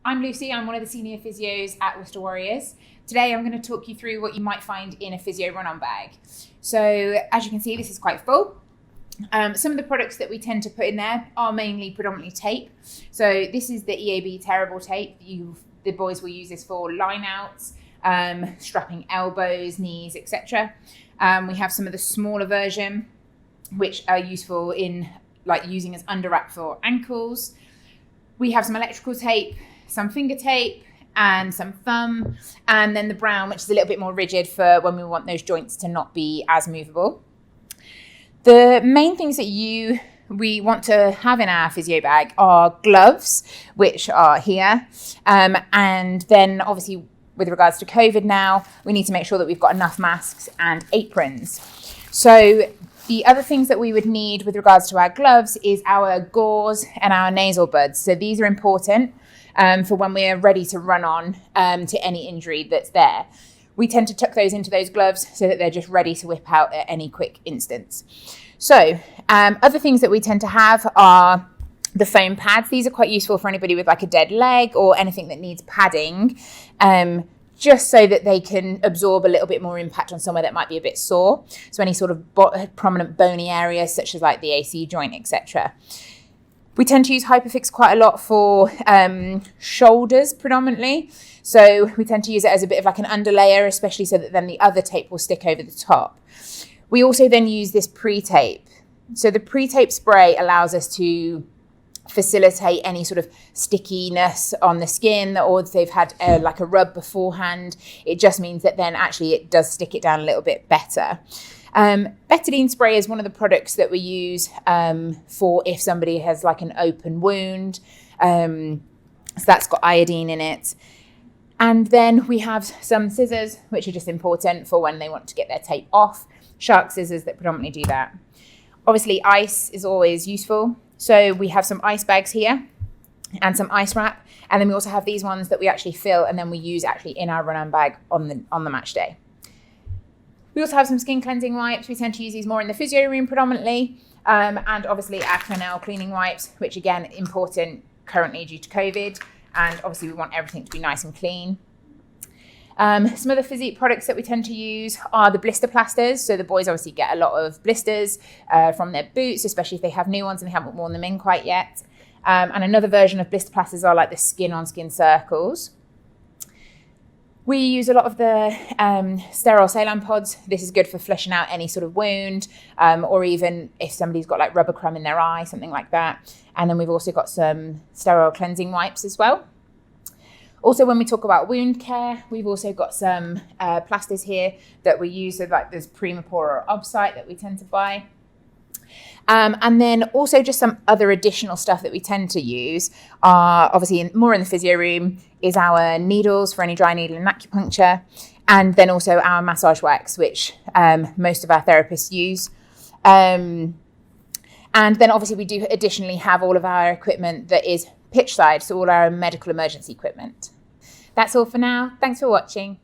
I'm Lucy, I'm one of the senior physios at Worcester Warriors. Today I'm going to talk you through what you might find in a physio run-on bag. So as you can see, this is quite full. Some of the products that we tend to put in there are predominantly tape. So this is the EAB tearable tape. The boys will use this for line outs, strapping elbows, knees, etc. We have some of the smaller version, which are useful in using as under wrap for ankles. We have some electrical tape, some finger tape, and some thumb, and then the brown, which is a little bit more rigid for when we want those joints to not be as movable. The main things that we want to have in our physio bag are gloves, which are here, and then obviously with regards to COVID now, we need to make sure that we've got enough masks and aprons. So the other things that we would need with regards to our gloves is our gauze and our nasal buds. So these are important for when we're ready to run on to any injury that's there. We tend to tuck those into those gloves so that they're just ready to whip out at any quick instance. So other things that we tend to have are the foam pads. These are quite useful for anybody with like a dead leg or anything that needs padding, just so that they can absorb a little bit more impact on somewhere that might be a bit sore. So any sort of prominent bony areas such as like the AC joint, etc. We tend to use Hyperfix quite a lot for shoulders predominantly. So we tend to use it as a bit of like an underlayer, especially so that then the other tape will stick over the top. We also then use this Pretape. So the Pretape spray allows us to facilitate any sort of stickiness on the skin, or if they've had like a rub beforehand. It just means that then actually it does stick it down a little bit better. Betadine Spray is one of the products that we use for if somebody has like an open wound. So that's got iodine in it. And then we have some scissors, which are just important for when they want to get their tape off. Shark scissors that predominantly do that. Obviously, ice is always useful. So we have some ice bags here and some ice wrap. And then we also have these ones that we actually fill and then we use actually in our run-on bag on the match day. We also have some skin cleansing wipes. We tend to use these more in the physio room predominantly. And obviously our Clinell cleaning wipes, which again, important currently due to COVID. And obviously we want everything to be nice and clean. Some of the physique products that we tend to use are the blister plasters. So the boys obviously get a lot of blisters from their boots, especially if they have new ones and they haven't worn them in quite yet. And another version of blister plasters are like the skin-on-skin circles. We use a lot of the sterile Salon Pods. This is good for flushing out any sort of wound, or even if somebody's got like rubber crumb in their eye, something like that. And then we've also got some sterile cleansing wipes as well. Also, when we talk about wound care, we've also got some plasters here that we use. So like there's Primapore or Obsite that we tend to buy. And then also just some other additional stuff that we tend to use are obviously more in the physio room is our needles for any dry needle and acupuncture. And then also our massage wax, which most of our therapists use. And then obviously we do additionally have all of our equipment that is pitch side, so all our medical emergency equipment. That's all for now. Thanks for watching.